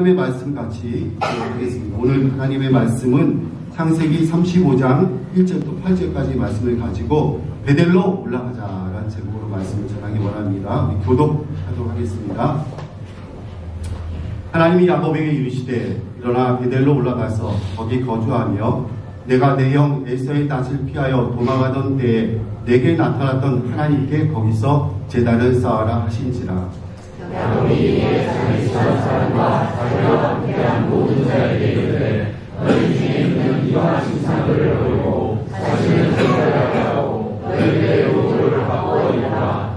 하나님의 말씀 같이 하겠습니다. 오늘 하나님의 말씀은 창세기 35장 1절부터 8절까지 말씀을 가지고 베델로 올라가자라는 제목으로 말씀을 전하기 원합니다. 교독하도록 하겠습니다. 하나님이 야곱에게 이르시되 일어나 베델로 올라가서 거기 거주하며 내가 내 형 에서의 낯을 피하여 도망하던 때에 내게 나타났던 하나님께 거기서 제단을 쌓아라 하신지라. 야곱이 이스라엘 사람과 자기와 함께한 모든 자에게 이르되 너희 중에 있는 이와 신상들을 버리고 자신을 생각하게 하고 너희의 의도를 바꾸어이라.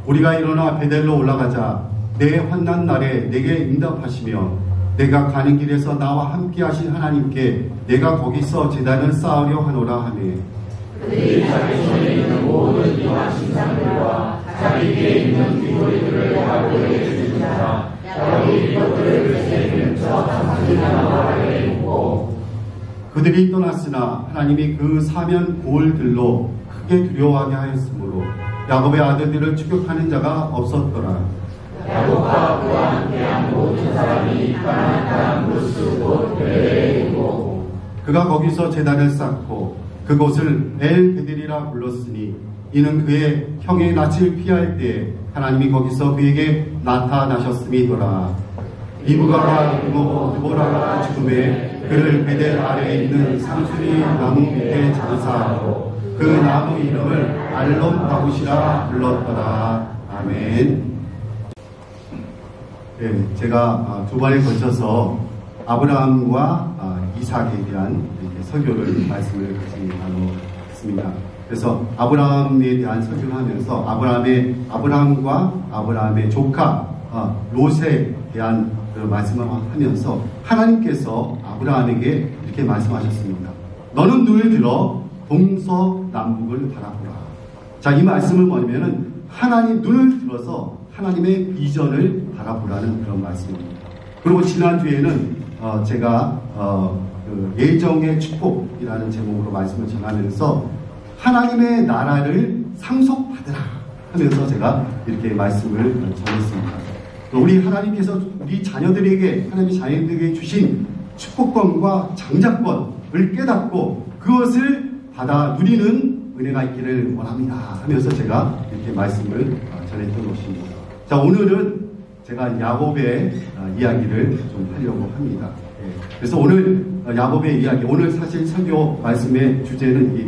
우리가 일어나 베델로 올라가자. 내 환난 날에 내게 응답하시며 내가 가는 길에서 나와 함께 하신 하나님께 내가 거기서 제단을 쌓으려 하노라 하매 그들이 자기 손에 있는 모든 이와 신상들과 자기에게 있는 귀고리들을 야곱에게 주시니라. 야곱이 이것들을 그에게 뭉쳐 장사기나무에 묻고 그들이 떠났으나 하나님이 그 사면 고을들로 크게 두려워하게 하였으므로 야곱의 아들들을 추격하는 자가 없었더라. 야곱과 그와 함께한 모든 사람이 가나안 땅 루스 곧 베델에 이르고 그가 거기서 제단을 쌓고 그곳을 엘 베델이라 불렀으니 이는 그의 형의 낯을 피할 때에 하나님이 거기서 그에게 나타나셨음이더라. 리브가가 굶어 드보라가 죽음에 그를 베델 아래에 있는 상수리 나무 밑에 장사하고 그 나무 이름을 알론 다굿이라 불렀더라. 아멘. 네, 제가 두 번에 걸쳐서 아브라함과 이삭에 대한 설교를 말씀을 같이 나누었습니다. 그래서 아브라함에 대한 설교를 하면서 아브라함과 아브라함의 조카 롯에 대한 말씀을 하면서 하나님께서 아브라함에게 이렇게 말씀하셨습니다. 너는 눈을 들어 동서남북을 바라보라. 자, 이 말씀은 뭐냐면은 하나님 눈을 들어서 하나님의 비전을 바라보라는 그런 말씀입니다. 그리고 지난주에는 제가 그 예정의 축복이라는 제목으로 말씀을 전하면서 하나님의 나라를 상속받으라 하면서 제가 이렇게 말씀을 전했습니다. 우리 하나님께서 우리 자녀들에게 하나님의 자녀들에게 주신 축복권과 장자권을 깨닫고 그것을 받아 누리는 은혜가 있기를 원합니다 하면서 제가 이렇게 말씀을 전했던 것입니다. 자, 오늘은 제가 야곱의 이야기를 좀 하려고 합니다. 그래서 오늘 야곱의 이야기, 오늘 사실 설교 말씀의 주제는 이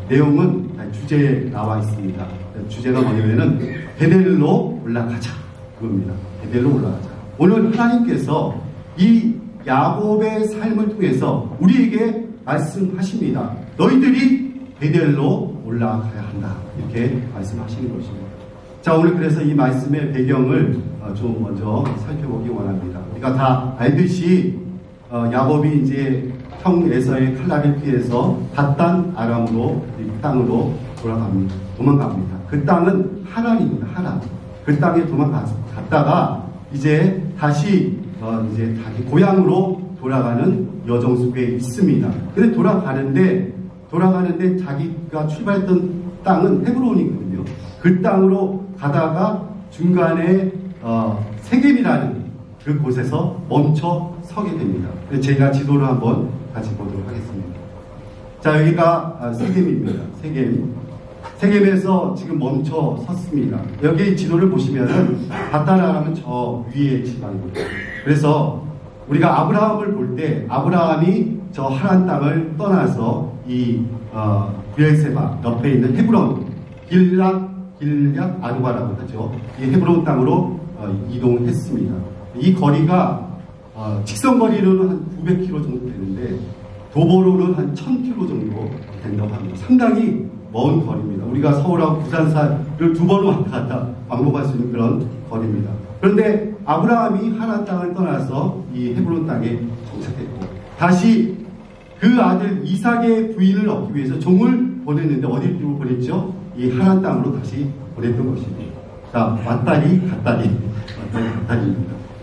내용은 주제에 나와 있습니다. 주제가 뭐냐면은 베델로 올라가자 그겁니다. 베델로 올라가자. 오늘 하나님께서 이 야곱의 삶을 통해서 우리에게 말씀하십니다. 너희들이 베델로 올라가야 한다. 이렇게 말씀하시는 것입니다. 자, 오늘 그래서 이 말씀의 배경을 좀 먼저 살펴보기 원합니다. 우리가 다 알듯이 야곱이 이제 형 에서의 칼날을 피해서 닷단 아람으로 이 땅으로 도망갑니다. 그 땅은 하란입니다. 하란. 그 땅에 도망갔다가 이제 다시 이제 자기 고향으로 돌아가는 여정 속에 있습니다. 근데 돌아가는데 자기가 출발했던 땅은 헤브론이거든요. 그 땅으로 가다가 중간에 세겜이라는 그 곳에서 멈춰 서게 됩니다. 제가 지도를 한번 같이 보도록 하겠습니다. 자, 여기가 세겜입니다. 세겜에서 지금 멈춰 섰습니다. 여기 지도를 보시면은 닷다라는 저 위에 지방입니다. 그래서 우리가 아브라함을 볼 때 아브라함이 저 하란 땅을 떠나서 이 브엘세바 옆에 있는 헤브론 길앗 아르바라고 하죠. 이 헤브론 땅으로 이동했습니다. 이 거리가 직선거리로는 한 900km 정도 되는데 도보로는 한 1000km 정도 된다고 합니다. 상당히 먼 거리입니다. 우리가 서울하고 부산사를 두 번을 왔다 갔다 왕복할 수 있는 그런 거리입니다. 그런데 아브라함이 하란 땅을 떠나서 이 헤브론 땅에 정착했고 다시 그 아들 이삭의 부인을 얻기 위해서 종을 보냈는데 어디로 보냈죠? 이 하란 땅으로 다시 보냈던 것입니다. 자, 왔다리 갔다리입니다.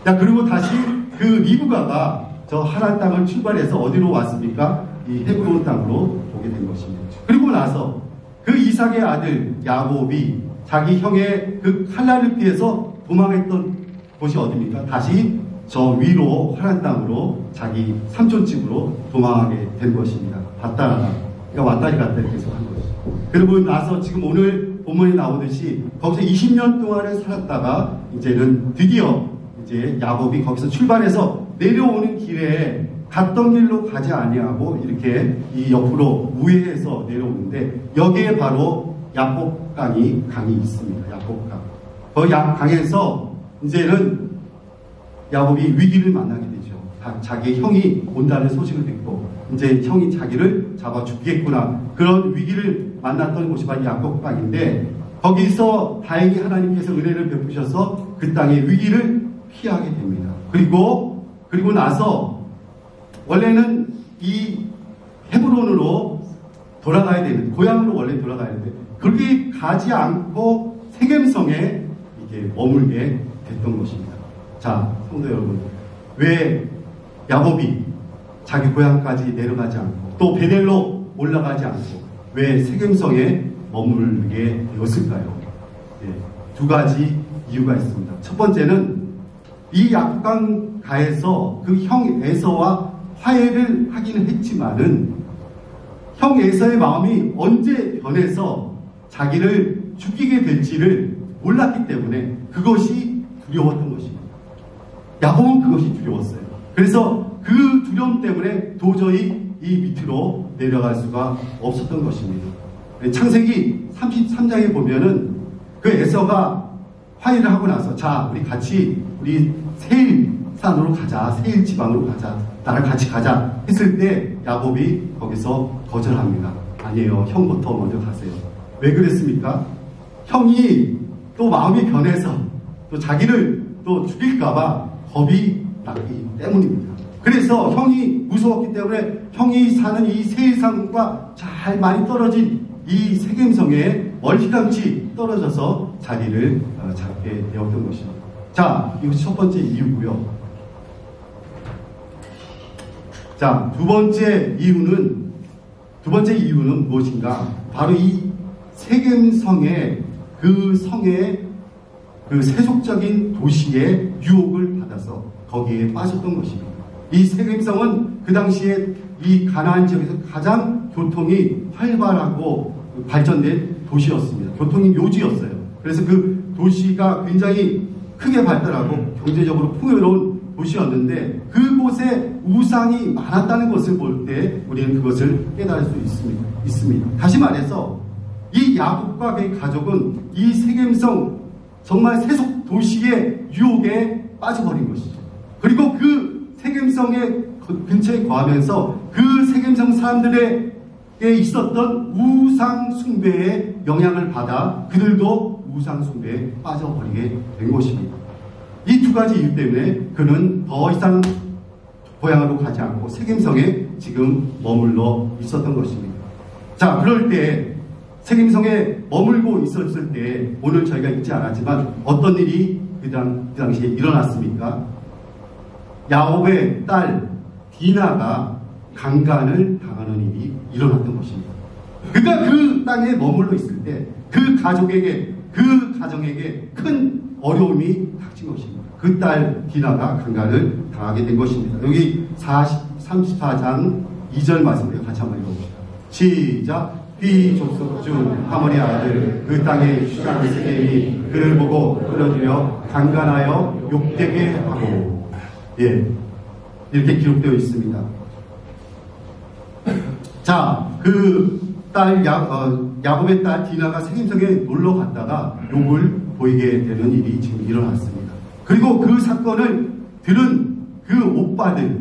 자, 그리고 다시 그 리브가가 저 하란 땅을 출발해서 어디로 왔습니까? 이 헤브론 땅으로 오게 된 것입니다. 그리고 나서 그 이삭의 아들 야곱이 자기 형의 그 칼날을 피해서 도망했던 곳이 어디입니까? 다시 저 위로 환란 땅으로 자기 삼촌 집으로 도망하게 된 것입니다. 왔다 그러니까 왔다리 갔다리 계속 한 것이죠. 그리고 나서 지금 오늘 본문에 나오듯이 거기서 20년 동안을 살았다가 이제는 드디어 이제 야곱이 거기서 출발해서 내려오는 길에 갔던 길로 가지 아니하고 이렇게 이 옆으로 우회해서 내려오는데 여기에 바로 야복강이 있습니다. 야복강. 그 강에서 이제는 야곱이 위기를 만나게 되죠. 자기 형이 온다는 소식을 듣고 이제 형이 자기를 잡아 죽이겠구나. 그런 위기를 만났던 곳이 바로 야복강인데 거기서 다행히 하나님께서 은혜를 베푸셔서 그 땅의 위기를 피하게 됩니다. 그리고 나서 원래는 이 헤브론으로 돌아가야 되는 고향으로 원래 돌아가야 되는데 그렇게 가지 않고 세겜성에 이게 머물게 됐던 것입니다. 자, 성도 여러분, 왜 야곱이 자기 고향까지 내려가지 않고 또 베델로 올라가지 않고 왜 세겜성에 머물게 되었을까요? 네, 두 가지 이유가 있습니다. 첫 번째는 이 야복강가에서 그 형 에서와 화해를 하기는 했지만은 형 에서의 마음이 언제 변해서 자기를 죽이게 될지를 몰랐기 때문에 그것이 두려웠던 것입니다. 야곱은 그것이 두려웠어요. 그래서 그 두려움 때문에 도저히 이 밑으로 내려갈 수가 없었던 것입니다. 창세기 33장에 보면은 그 에서가 화해를 하고 나서 자 우리 같이 우리 세일산으로 가자, 세일 지방으로 가자, 나랑 같이 가자 했을 때 야곱이 거기서 거절합니다. 아니에요, 형부터 먼저 가세요. 왜 그랬습니까? 형이 또 마음이 변해서 또 자기를 또 죽일까봐 겁이 났기 때문입니다. 그래서 형이 무서웠기 때문에 형이 사는 이 세일산과 잘 많이 떨어진 이 세겜성에 멀찌감치 떨어져서 자리를 잡게 되었던 것입니다. 자, 이것이 첫 번째 이유고요. 자, 두 번째 이유는 무엇인가? 바로 이 세겜성의 그 성의 그 세속적인 도시의 유혹을 받아서 거기에 빠졌던 것입니다. 이 세겜성은 그 당시에 이 가나안 지역에서 가장 교통이 활발하고 발전된 도시였습니다. 교통이 요지였어요. 그래서 그 도시가 굉장히 크게 발달하고 경제적으로 풍요로운 도시였는데 그곳에 우상이 많았다는 것을 볼 때 우리는 그것을 깨달을 수 있습니다. 다시 말해서 이 야곱과 그의 가족은 이 세겜성 정말 세속 도시의 유혹에 빠져버린 것이죠. 그리고 그 세겜성의 근처에 거하면서 그 세겜성 사람들에게 있었던 우상 숭배의 영향을 받아 그들도 우상 숭배에 빠져버리게 된 것입니다. 이 두 가지 이유 때문에 그는 더 이상 고향으로 가지 않고 세겜성에 지금 머물러 있었던 것입니다. 자, 그럴 때 세겜성에 머물고 있었을 때 오늘 저희가 읽지 않았지만 어떤 일이 그 당시에 일어났습니까? 야곱의 딸 디나가 강간을 당하는 일이 일어났던 것입니다. 그가 그 땅에 머물러 있을 때 그 가족에게 그 가정에게 큰 어려움이 닥친 것입니다. 그 딸 디나가 강간을 당하게 된 것입니다. 여기 34장 2절 말씀을 같이 한번 읽어봅시다. 시작. 휘 족속 중 하모니 아들 그 땅의 주장 세겜이 그를 보고 끌어들여 강간하여 욕되게 하고, 예, 이렇게 기록되어 있습니다. 자, 그 딸 야곱의 딸 디나가 세겜성에 놀러 갔다가 욕을 보이게 되는 일이 지금 일어났습니다. 그리고 그 사건을 들은 그 오빠들,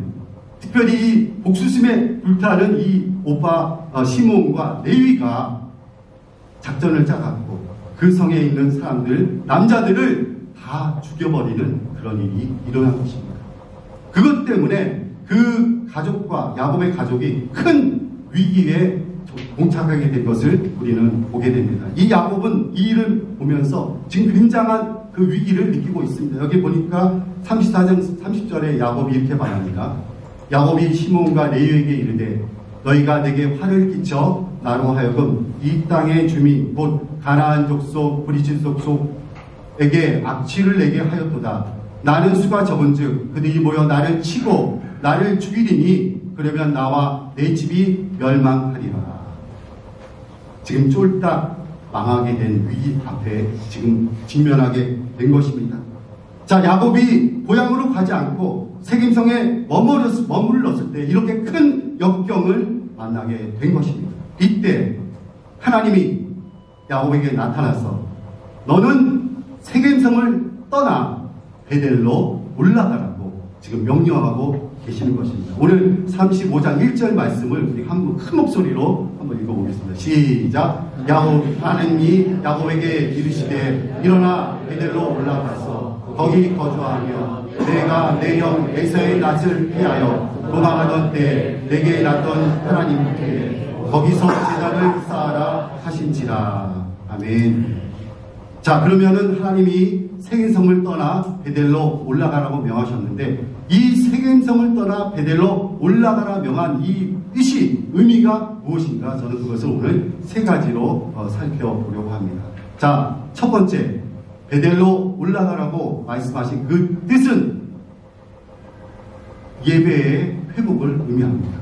특별히 복수심에 불타는 이 오빠 시몬과 레위가 작전을 짜갖고 그 성에 있는 사람들, 남자들을 다 죽여버리는 그런 일이 일어난 것입니다. 그것 때문에 그 가족과 야곱의 가족이 큰 위기에 봉착하게 된 것을 우리는 보게 됩니다. 이 야곱은 이 일을 보면서 지금 굉장한 그 위기를 느끼고 있습니다. 여기 보니까 34장 30절에 야곱이 이렇게 말합니다. 야곱이 시몬과 레위에게 이르되 너희가 내게 화를 끼쳐 나로 하여금 이 땅의 주민 곧 가나안 족속 브리스 족속에게 악취를 내게 하였도다. 나는 수가 적은즉 그들이 모여 나를 치고 나를 죽이리니 그러면 나와 내 집이 멸망하리라. 지금 쫄딱 망하게 된 위기 앞에 지금 직면하게 된 것입니다. 자, 야곱이 고향으로 가지 않고 세겜성에 머물렀을 때 이렇게 큰 역경을 만나게 된 것입니다. 이때 하나님이 야곱에게 나타나서 너는 세겜성을 떠나 베델로 올라가라고 지금 명령하고 계시는 것입니다. 오늘 35장 1절 말씀을 우리 한번 큰 목소리로 한번 읽어보겠습니다. 시작. 하나님이 야곱에게 이르시되 일어나 베델로 올라가서 거기 거주하며 내가 내 형 에서의 낯을 피하여 도망하던 때 내게 났던 하나님께 거기서 제단을 쌓아라 하신지라. 아멘. 자, 그러면은 하나님이 세겜성을 떠나 베델로 올라가라고 명하셨는데 이 세겜성을 떠나 베델로 올라가라 명한 이 뜻이 의미가 무엇인가? 저는 그것을 오늘 세 가지로 살펴보려고 합니다. 자, 첫 번째, 베델로 올라가라고 말씀하신 그 뜻은 예배의 회복을 의미합니다.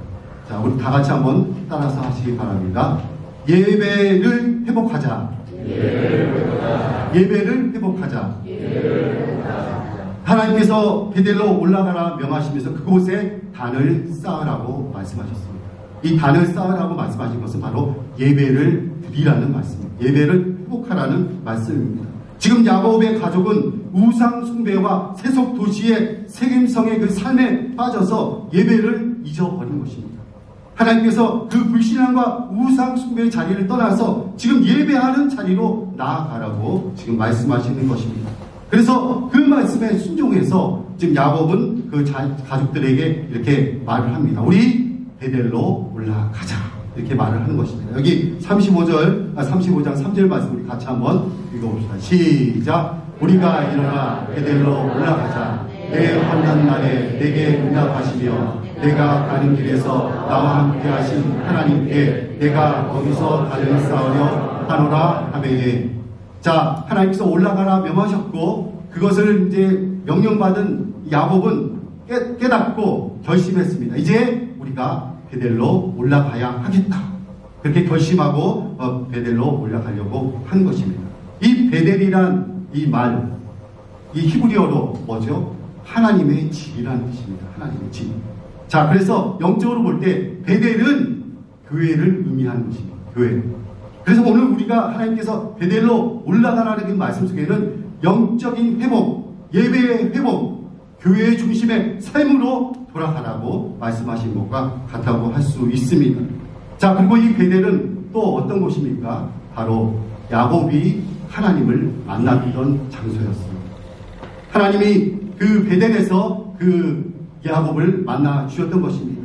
자, 우리 다 같이 한번 따라서 하시기 바랍니다. 예배를 회복하자. 예배를 회복하자. 하나님께서 베델로 올라가라 명하시면서 그곳에 단을 쌓으라고 말씀하셨습니다. 이 단을 쌓으라고 말씀하신 것은 바로 예배를 드리라는 말씀입니다. 예배를 회복하라는 말씀입니다. 지금 야곱의 가족은 우상 숭배와 세속 도시의 세겜성의 그 삶에 빠져서 예배를 잊어버린 것입니다. 하나님께서 그 불신앙과 우상 숭배의 자리를 떠나서 지금 예배하는 자리로 나아가라고 지금 말씀하시는 것입니다. 그래서 그 말씀에 순종해서 지금 야곱은 그 가족들에게 이렇게 말을 합니다. 우리 베델로 올라가자. 이렇게 말을 하는 것입니다. 여기 35장 3절 말씀 우리 같이 한번 읽어봅시다. 시작. 우리가 일어나 베델로 올라가자. 내 환난 날에 내게 응답하시며 내가 가는 길에서 나와 함께 하신 하나님께 내가 거기서 단을 쌓으려 하노라 하매. 자, 하나님께서 올라가라 명하셨고 그것을 이제 명령받은 야곱은 깨닫고 결심했습니다. 이제 우리가 베델로 올라가야 하겠다. 그렇게 결심하고 베델로 올라가려고 한 것입니다. 이 베델이란 이 말, 이 히브리어로 뭐죠? 하나님의 집이라는 뜻입니다. 하나님의 집. 자, 그래서 영적으로 볼 때 베델은 교회를 의미하는 것입니다. 교회. 그래서 오늘 우리가 하나님께서 베델로 올라가라는 그 말씀 속에는 영적인 회복, 예배의 회복, 교회의 중심의 삶으로 돌아가라고 말씀하신 것과 같다고 할 수 있습니다. 자, 그리고 이 베델은 또 어떤 곳입니까? 바로 야곱이 하나님을 만났던 장소였습니다. 하나님이 그 베델에서 그 야곱을 만나 주셨던 것입니다.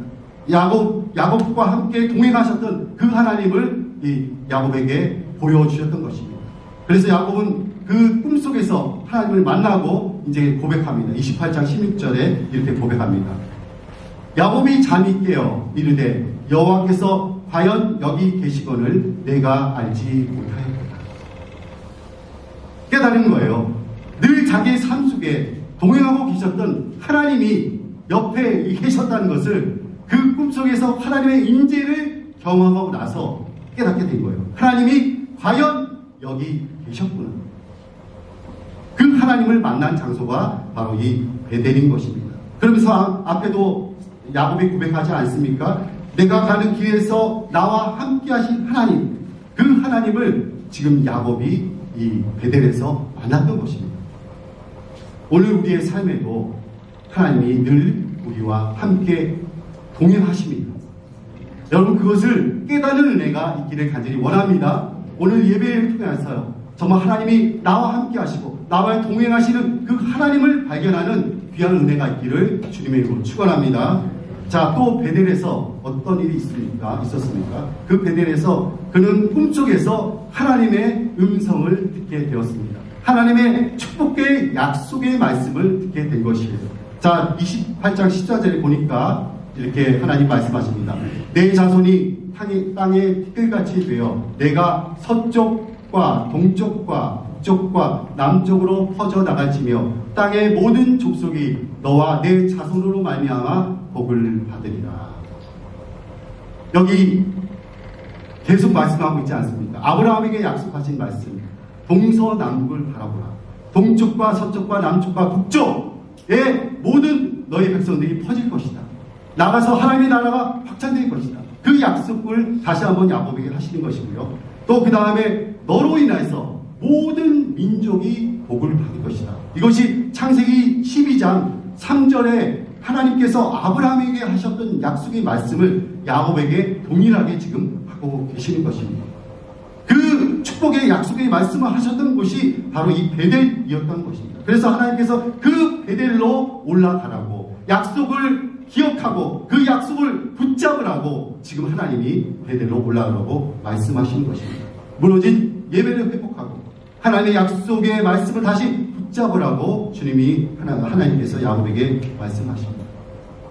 야곱과 함께 동행하셨던 그 하나님을 이 야곱에게 보여주셨던 것입니다. 그래서 야곱은 그 꿈속에서 하나님을 만나고 이제 고백합니다. 28장 16절에 이렇게 고백합니다. 야곱이 잠이 깨어 이르되 여호와께서 과연 여기 계시거늘 내가 알지 못하였다. 깨달은 거예요. 늘 자기의 삶 속에 동행하고 계셨던 하나님이 옆에 계셨다는 것을 그 꿈속에서 하나님의 임재를 경험하고 나서 깨닫게 된 거예요. 하나님이 과연 여기 계셨구나. 그 하나님을 만난 장소가 바로 이 베델인 것입니다. 그러면서 앞에도 야곱이 고백하지 않습니까? 내가 가는 길에서 나와 함께 하신 하나님, 그 하나님을 지금 야곱이 이 베델에서 만났던 것입니다. 오늘 우리의 삶에도 하나님이 늘 우리와 함께 동행하십니다. 여러분, 그것을 깨닫는 은혜가 있기를 간절히 원합니다. 오늘 예배를 통해서요, 정말 하나님이 나와 함께 하시고 나와 동행하시는 그 하나님을 발견하는 귀한 은혜가 있기를 주님의 이름으로 축원합니다. 자, 또 베델에서 어떤 일이 있었습니까? 그 베델에서 그는 꿈속에서 하나님의 음성을 듣게 되었습니다. 하나님의 축복의 약속의 말씀을 듣게 된 것이에요. 자, 28장 14절에 보니까 이렇게 하나님 말씀하십니다. 내 자손이 땅의 띠끌같이 되어 내가 서쪽과 동쪽과 북쪽과 남쪽으로 퍼져 나갈지며 땅의 모든 족속이 너와 내 자손으로 말미암아 복을 받으리라. 여기 계속 말씀하고 있지 않습니까? 아브라함에게 약속하신 말씀, 동서남북을 바라보라. 동쪽과 서쪽과 남쪽과 북쪽의 모든 너희 백성들이 퍼질 것이다. 나가서 하나님의 나라가 확장될 것이다. 그 약속을 다시 한번 야곱에게 하시는 것이고요. 또 그 다음에 너로 인해서 모든 민족이 복을 받을 것이다. 이것이 창세기 12장 3절에 하나님께서 아브라함에게 하셨던 약속의 말씀을 야곱에게 동일하게 지금 하고 계시는 것입니다. 그 축복의 약속의 말씀을 하셨던 곳이 바로 이 베델이었던 것입니다. 그래서 하나님께서 그 베델로 올라가라고, 약속을 기억하고 그 약속을 붙잡으라고 지금 하나님이 베델로 올라가라고 말씀하시는 것입니다. 무너진 예배를 회복하고 하나님의 약속의 말씀을 다시 붙잡으라고 주님이 하나님께서 야곱에게 말씀하십니다.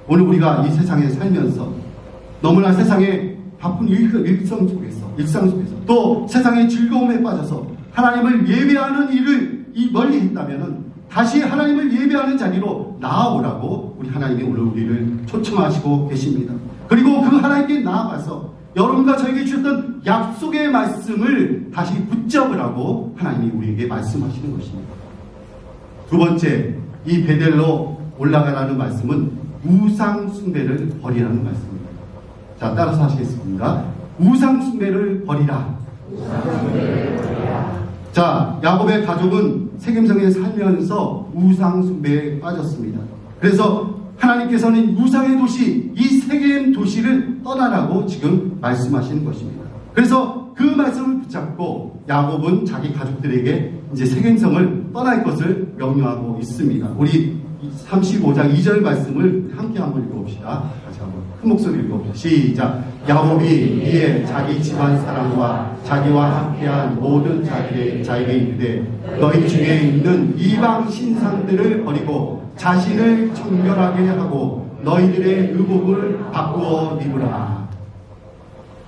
오늘 우리가 이 세상에 살면서 너무나 세상의 바쁜 일상 속에서 또 세상의 즐거움에 빠져서 하나님을 예배하는 일을 멀리 했다면 다시 하나님을 예배하는 자리로 나아오라고 우리 하나님이 오늘 우리를 초청하시고 계십니다. 그리고 그 하나님께 나아가서 여러분과 저에게 주셨던 약속의 말씀을 다시 붙잡으라고 하나님이 우리에게 말씀하시는 것입니다. 두 번째, 이 베델로 올라가라는 말씀은 우상 숭배를 버리라는 말씀입니다. 자, 따라서 하시겠습니다. 우상 숭배를 버리라. 자, 야곱의 가족은 세겜성에 살면서 우상 숭배에 빠졌습니다. 그래서 하나님께서는 우상의 도시, 이 세겜 도시를 떠나라고 지금 말씀하시는 것입니다. 그래서 그 말씀을 붙잡고 야곱은 자기 가족들에게 이제 세겜성을 떠날 것을 명령하고 있습니다. 우리 35장 2절 말씀을 함께 한번 읽어봅시다. 다시 한번 큰 목소리로 읽어봅시다. 시작. 야곱이 이에 자기 집안 사람과 자기와 함께한 모든 자에게 이르되 너희 중에 있는 이방 신상들을 버리고 자신을 청결하게 하고 너희들의 의복을 바꾸어 입으라.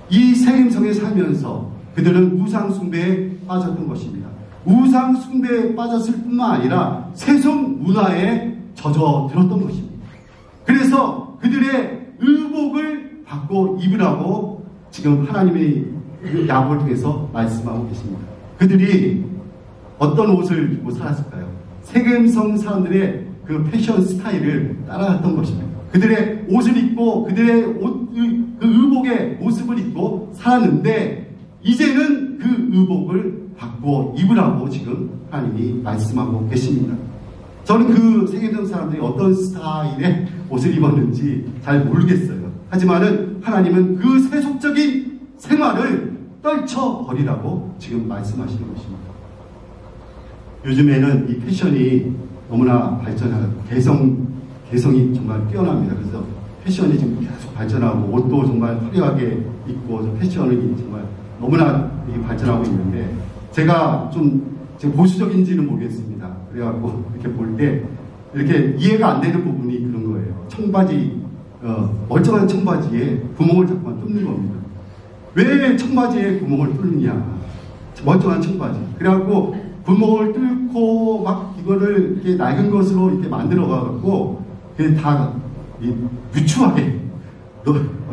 이 세겜성에 살면서 그들은 우상 숭배에 빠졌던 것입니다. 우상 숭배에 빠졌을 뿐만 아니라 세속 문화에 젖어들었던 것입니다. 그래서 그들의 의복을 바꿔 입으라고 지금 하나님의 야곱을 통해서 말씀하고 계십니다. 그들이 어떤 옷을 입고 살았을까요? 세겜성 사람들의 그 패션 스타일을 따라갔던 것입니다. 그들의 옷을 입고 그들의 그 의복의 모습을 입고 살았는데 이제는 그 의복을 바꾸어 입으라고 지금 하나님이 말씀하고 계십니다. 저는 그 세겜성 사람들이 어떤 스타일의 옷을 입었는지 잘 모르겠어요. 하지만은 하나님은 그 세속적인 생활을 떨쳐버리라고 지금 말씀하시는 것입니다. 요즘에는 이 패션이 너무나 발전하고 개성이 정말 뛰어납니다. 그래서 패션이 지금 계속 발전하고 옷도 정말 화려하게 입고 패션이 정말 너무나 발전하고 있는데 제가 좀 보수적인지는 모르겠습니다. 그래갖고 이렇게 볼 때 이렇게 이해가 안 되는 부분이 그런 거예요. 청바지, 멀쩡한 청바지에 구멍을 자꾸만 뚫는 겁니다. 왜 청바지에 구멍을 뚫느냐? 멀쩡한 청바지. 그래갖고 구멍을 뚫고 막 이거를 이렇게 낡은 것으로 이렇게 만들어가갖고 그게 다 유추하게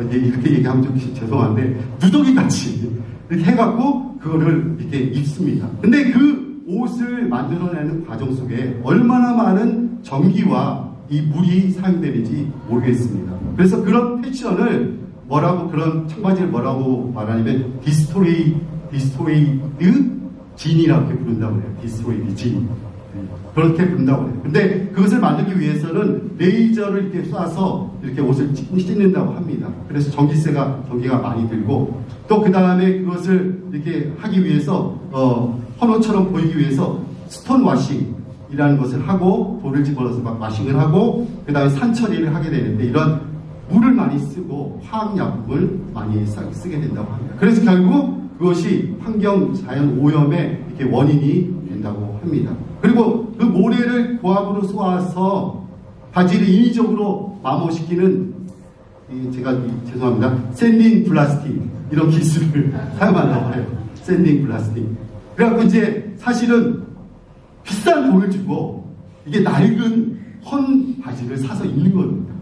이렇게 얘기하면 좀 죄송한데 누더기 같이 이렇게 해갖고 그거를 이렇게 입습니다. 근데 그 옷을 만들어내는 과정 속에 얼마나 많은 전기와 이 물이 사용되는지 모르겠습니다. 그래서 그런 패션을 그런 청바지를 뭐라고 말하냐면 디스토레이드 진이라고 부른다고 해요. 디스토레이드 진. 그렇게 부른다고 해요. 근데 그것을 만들기 위해서는 레이저를 이렇게 쏴서 이렇게 옷을 찢는다고 합니다. 그래서 전기가 많이 들고 또 그 다음에 그것을 이렇게 하기 위해서 헌옷처럼 보이기 위해서 스톤 와싱이라는 것을 하고 돌을 집어넣어서 막 와싱을 하고 그 다음에 산처리를 하게 되는데 이런 물을 많이 쓰고 화학약품을 많이 쓰게 된다고 합니다. 그래서 결국 그것이 환경 자연 오염의 이렇게 원인이 된다고 합니다. 그리고 그 모래를 고압으로 쏘아서 바지를 인위적으로 마모시키는 제가 죄송합니다. 샌딩 플라스틱 이런 기술을 사용한다고 해요. 샌딩 플라스틱. 그래갖고 이제 사실은 비싼 돈을 주고 이게 낡은 헌 바지를 사서 입는 겁니다.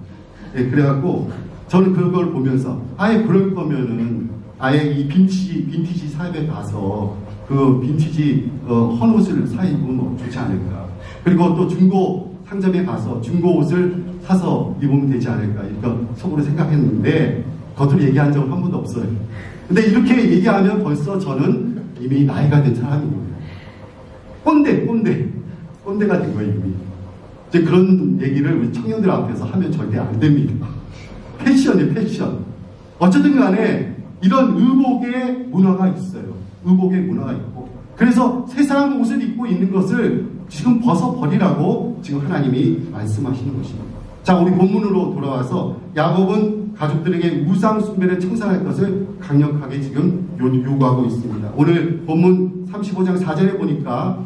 예, 그래갖고 저는 그걸 보면서 아예 그럴 거면은 아예 이 빈티지 샵에 가서 그 빈티지 헌 옷을 사 입으면 좋지 않을까. 그리고 또 중고 상점에 가서 중고 옷을 사서 입으면 되지 않을까. 이런 속으로 생각했는데 겉으로 얘기한 적은 한 번도 없어요. 근데 이렇게 얘기하면 벌써 저는 이미 나이가 된 사람입니다. 꼰대가 된 거예요, 이미. 이제 그런 얘기를 우리 청년들 앞에서 하면 절대 안 됩니다. 패션이에요, 패션. 어쨌든 간에 이런 의복의 문화가 있어요. 의복의 문화가 있고. 그래서 세상 옷을 입고 있는 것을 지금 벗어버리라고 지금 하나님이 말씀하시는 것입니다. 자, 우리 본문으로 돌아와서 야곱은 가족들에게 우상 숭배를 청산할 것을 강력하게 지금 요구하고 있습니다. 오늘 본문 35장 4절에 보니까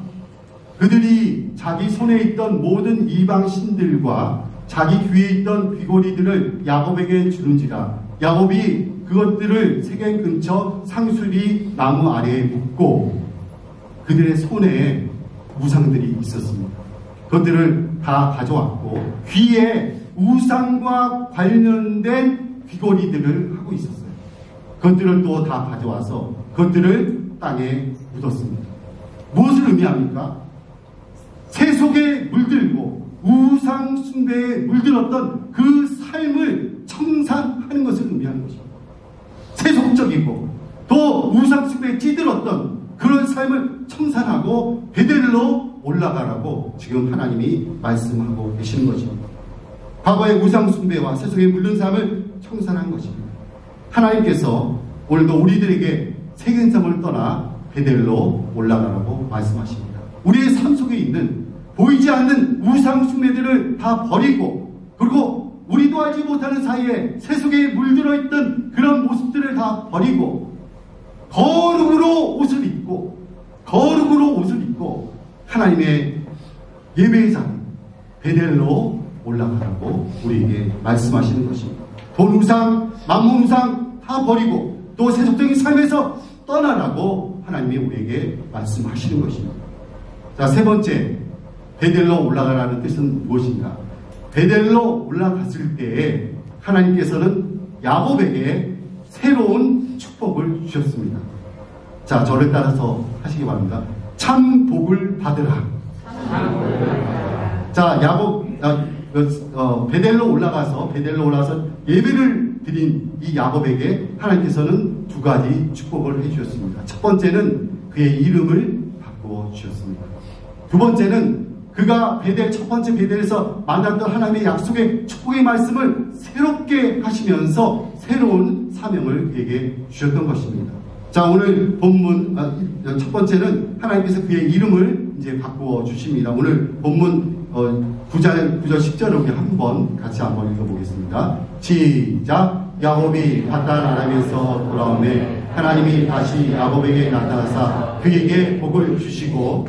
그들이 자기 손에 있던 모든 이방 신들과 자기 귀에 있던 귀고리들을 야곱에게 주는지라. 야곱이 그것들을 세겜 근처 상수리 나무 아래에 묻고 그들의 손에 우상들이 있었습니다. 그것들을 다 가져왔고 귀에 우상과 관련된 귀고리들을 하고 있었어요. 그것들을 또 다 가져와서 그것들을 땅에 묻었습니다. 무엇을 의미합니까? 세속에 물들고 우상 숭배에 물들었던 그 삶을 청산하는 것을 의미하는 것입니다. 세속적이고 또 우상 숭배에 찌들었던 그런 삶을 청산하고 베델로 올라가라고 지금 하나님이 말씀하고 계시는 것입니다. 과거의 우상 숭배와 세속에 물든 삶을 청산한 것입니다. 하나님께서 오늘도 우리들에게 세겜섬을 떠나 베델로 올라가라고 말씀하십니다. 우리의 삶 속에 있는 보이지 않는 우상 숭배들을 다 버리고 그리고 우리도 알지 못하는 사이에 세속에 물들어 있던 그런 모습들을 다 버리고 거룩으로 옷을 입고 하나님의 예배의 자리 베델로 올라가라고 우리에게 말씀하시는 것입니다. 돈 우상, 만물 우상 다 버리고 또 세속적인 삶에서 떠나라고 하나님이 우리에게 말씀하시는 것입니다. 자, 세 번째, 베델로 올라가라는 뜻은 무엇인가? 베델로 올라갔을 때에 하나님께서는 야곱에게 새로운 축복을 주셨습니다. 자, 저를 따라서 하시기 바랍니다. 참 복을 받으라. 자, 야곱 베델로 올라가서 예배를 드린 이 야곱에게 하나님께서는 두 가지 축복을 해주셨습니다. 첫 번째는 그의 이름을 바꾸어 주셨습니다. 두 번째는 그가 첫 번째 베델에서 만났던 하나님의 약속의 축복의 말씀을 새롭게 하시면서 새로운 사명을 그에게 주셨던 것입니다. 자, 오늘 본문 첫 번째는 하나님께서 그의 이름을 이제 바꾸어 주십니다. 오늘 본문 9절 10절을 우리 같이 한번 읽어보겠습니다. 시작. 야곱이 paddan 아람에서 돌아오매 하나님이 다시 야곱에게 나타나사 그에게 복을 주시고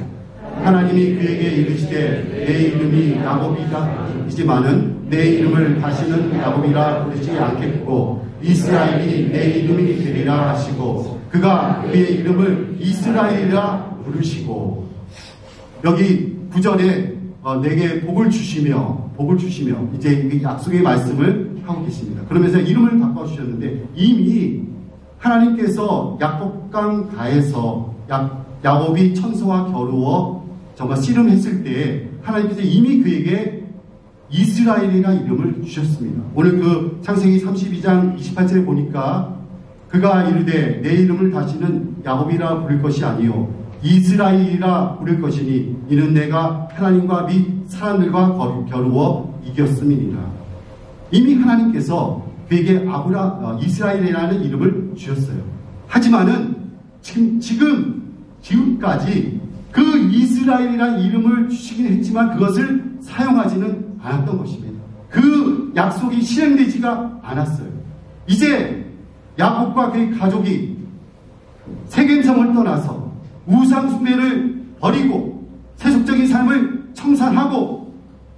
하나님이 그에게 이르시되 내 이름이 야곱이지만은 내 이름을 다시는 야곱이라 부르지 않겠고 이스라엘이 내 이름이 되리라 하시고 그가 그의 이름을 이스라엘이라 부르시고. 여기 9절에 내게 복을 주시며 이제 약속의 말씀을 하고 계십니다. 그러면서 이름을 바꿔주셨는데 이미 하나님께서 약복강 가에서 야곱이 천사와 겨루어 정말 씨름했을 때 하나님께서 이미 그에게 이스라엘이라 이름을 주셨습니다. 오늘 그 창세기 32장 28절에 보니까 그가 이르되 내 이름을 다시는 야곱이라 부를 것이 아니요 이스라엘이라 부를 것이니 이는 내가 하나님과 및 사람들과 겨루어 이겼음이니라. 이미 하나님께서 그에게 이스라엘이라는 이름을 주셨어요. 하지만은 지금까지 그 이스라엘이라는 이름을 주시긴 했지만 그것을 사용하지는 않았던 것입니다. 그 약속이 실행되지가 않았어요. 이제 야곱과 그의 가족이 세겜섬을 떠나서 우상 숭배를 버리고 세속적인 삶을 청산하고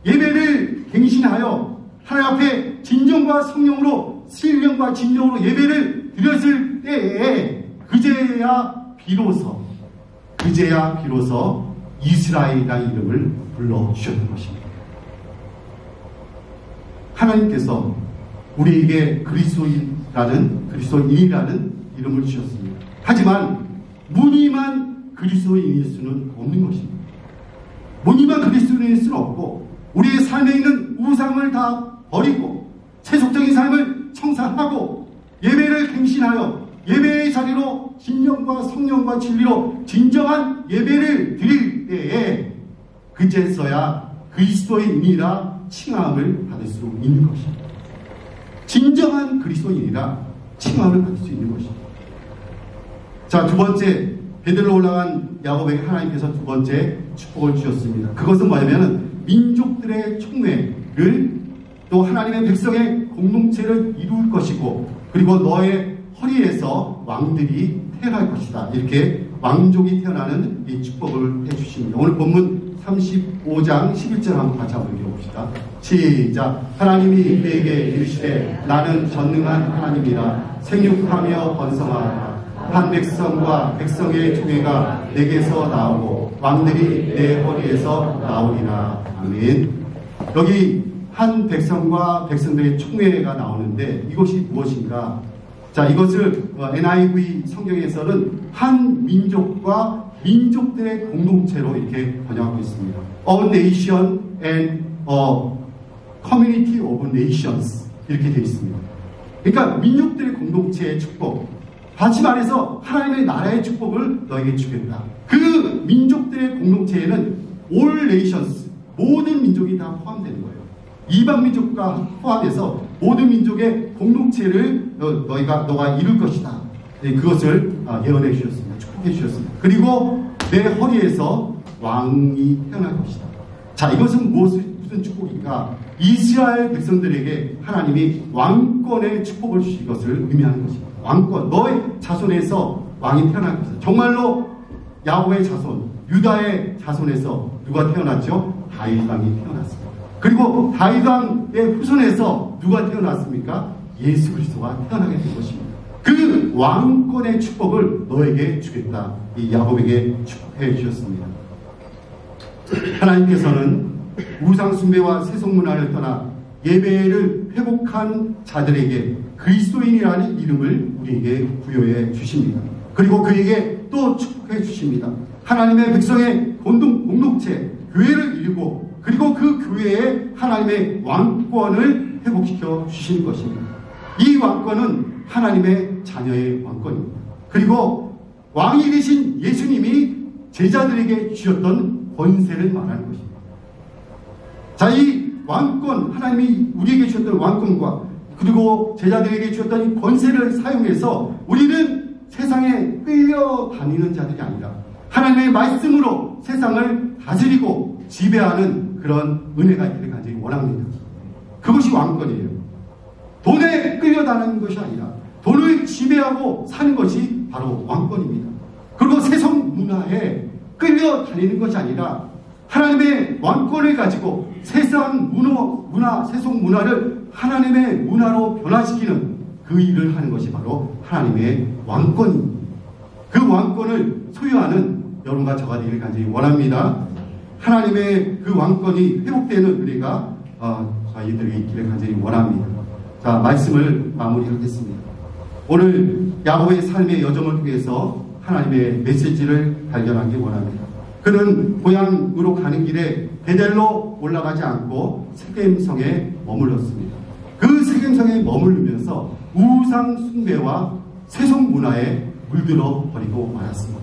예배를 갱신하여 하나님 앞에 진정과 성령으로 신령과 진정으로 예배를 드렸을 때에 그제야 비로소 그제야 비로소 이스라엘이라는 이름을 불러주셨던 것입니다. 하나님께서 우리에게 그리스도인이라는 이름을 주셨습니다. 하지만 무늬만 그리스도인일 수는 없는 것입니다. 무늬만 그리스도인일 수는 없고 우리의 삶에 있는 우상을 다 버리고 세속적인 삶을 청산하고 예배를 갱신하여 예배의 자리로 진정과 성령과 진리로 진정한 예배를 드릴 때에 그제서야 그리스도인이라 칭함을 받을 수 있는 것입니다. 진정한 그리스도인이라 칭함을 받을 수 있는 것입니다. 자, 두 번째, 베들로 올라간 야곱에게 하나님께서 두 번째 축복을 주셨습니다. 그것은 뭐냐면 민족들의 총회를 또 하나님의 백성의 공동체를 이룰 것이고 그리고 너의 허리에서 왕들이 태어날 것이다. 이렇게 왕족이 태어나는 이 축복을 해주십니다. 오늘 본문 35장 11절 한번 같이 한번 읽어봅시다. 시작. 하나님이 그에게 이르시되 나는 전능한 하나님이라 생육하며 번성하라. 한 백성과 백성의 총회가 내게서 나오고 왕들이 내 허리에서 나오리라. 아멘. 여기 한 백성과 백성들의 총회가 나오는데 이것이 무엇인가? 자, 이것을 NIV 성경에서는 한 민족과 민족들의 공동체로 이렇게 번역하고 있습니다. A nation and a community of nations 이렇게 되어 있습니다. 그러니까 민족들의 공동체의 축복, 다시 말해서 하나님의 나라의 축복을 너에게 주겠다. 그 민족들의 공동체에는 all nations, 모든 민족이 다 포함되는 거예요. 이방 민족과 포함해서 모든 민족의 공동체를 너가 이룰 것이다. 그것을 예언해 주셨습니다. 축복해 주셨습니다. 그리고 내 허리에서 왕이 태어날 것이다. 자, 이것은 무슨 축복인가? 이스라엘 백성들에게 하나님이 왕권의 축복을 주신 것을 의미하는 것입니다. 왕권, 너의 자손에서 왕이 태어날 것이다. 정말로 야곱의 자손, 유다의 자손에서 누가 태어났죠? 다윗 왕이 태어났습니다. 그리고 다윗 왕의 후손에서 누가 태어났습니까? 예수 그리스도가 태어나게 된 것입니다. 그 왕권의 축복을 너에게 주겠다. 이 야곱에게 축복해 주셨습니다. 하나님께서는 우상 숭배와 세속 문화를 떠나 예배를 회복한 자들에게 그리스도인이라는 이름을 우리에게 부여해 주십니다. 그리고 그에게 또 축복해 주십니다. 하나님의 백성의 공동체, 교회를 이루고 그리고 그 교회에 하나님의 왕권을 회복시켜 주시는 것입니다. 이 왕권은 하나님의 자녀의 왕권입니다. 그리고 왕이 되신 예수님이 제자들에게 주셨던 권세를 말하는 것입니다. 자, 이 왕권, 하나님이 우리에게 주셨던 왕권과 그리고 제자들에게 주셨던 이 권세를 사용해서 우리는 세상에 끌려다니는 자들이 아니라 하나님의 말씀으로 세상을 다스리고 지배하는 그런 은혜가 있기를 간절히 원합니다. 그것이 왕권이에요. 돈에 끌려다니는 것이 아니라 돈을 지배하고 사는 것이 바로 왕권입니다. 그리고 세상 문화에 끌려다니는 것이 아니라 하나님의 왕권을 가지고 세상 문화, 세속 문화를 하나님의 문화로 변화시키는 그 일을 하는 것이 바로 하나님의 왕권입니다. 그 왕권을 소유하는 여러분과 저가 되기를 간절히 원합니다. 하나님의 그 왕권이 회복되는 은혜가 저희들에게 있기를 간절히 원합니다. 자, 말씀을 마무리하겠습니다. 오늘 야곱의 삶의 여정을 통해서 하나님의 메시지를 발견하기 원합니다. 그는 고향으로 가는 길에 베델로 올라가지 않고 세겜성에 머물렀습니다. 그 세겜성에 머무르면서 우상 숭배와 세속 문화에 물들어 버리고 말았습니다.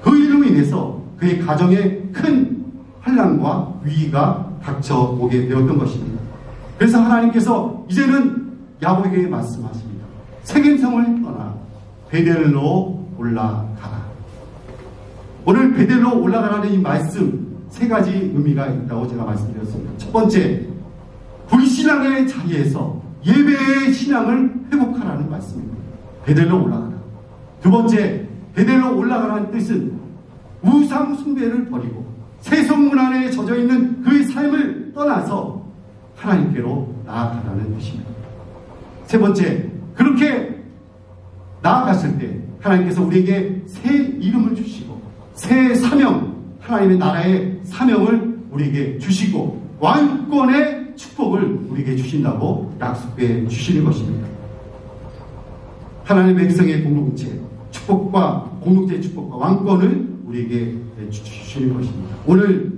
그 일로 인해서 그의 가정에 큰 환난과 위기가 닥쳐오게 되었던 것입니다. 그래서 하나님께서 이제는 야곱에게 말씀하십니다. 세겜성을 떠나 베델로 올라가라. 오늘 베델로 올라가라는 이 말씀 세 가지 의미가 있다고 제가 말씀드렸습니다. 첫 번째, 불신앙의 자리에서 예배의 신앙을 회복하라는 말씀입니다. 베델로 올라가라. 두 번째, 베델로 올라가라는 뜻은 우상 숭배를 버리고 세속 문화에 젖어 있는 그 삶을 떠나서 하나님께로 나아가라는 뜻입니다. 세 번째, 그렇게 나아갔을 때 하나님께서 우리에게 새 이름을 주시고 새 사명, 하나님의 나라의 사명을 우리에게 주시고 왕권의 축복을 우리에게 주신다고 약속해 주시는 것입니다. 하나님의 백성의 공동체 축복과 공동체의 축복과 왕권을 우리에게 주시는 것입니다. 오늘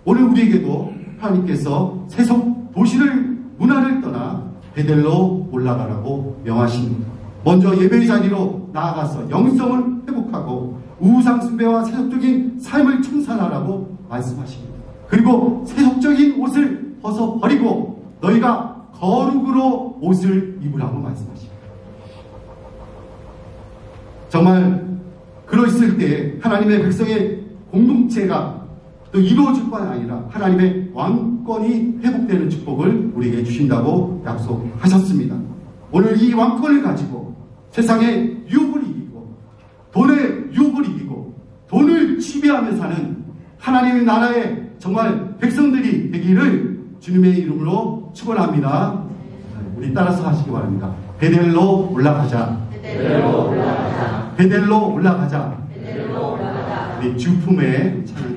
우리에게도 하나님께서 세속 도시를 문화를 떠나 베델로 올라가라고 명하십니다. 먼저 예배의 자리로 나아가서 영성을 회복하고 우상 숭배와 세속적인 삶을 청산하라고 말씀하십니다. 그리고 세속적인 옷을 벗어버리고 너희가 거룩으로 옷을 입으라고 말씀하십니다. 정말 그러했을 때 하나님의 백성의 공동체가 또 이루어질 뿐 아니라 하나님의 왕권이 회복되는 축복을 우리에게 주신다고 약속하셨습니다. 오늘 이 왕권을 가지고 세상의 유혹을 이기고 돈의 유혹을 이기고 돈을 지배하며 사는 하나님의 나라의 정말 백성들이 되기를 주님의 이름으로 축원합니다. 우리 따라서 하시기 바랍니다. 베델로 올라가자. 베델로 올라가자. 베델로 올라가자. 베델로 올라가자. 우리 주품의 찬양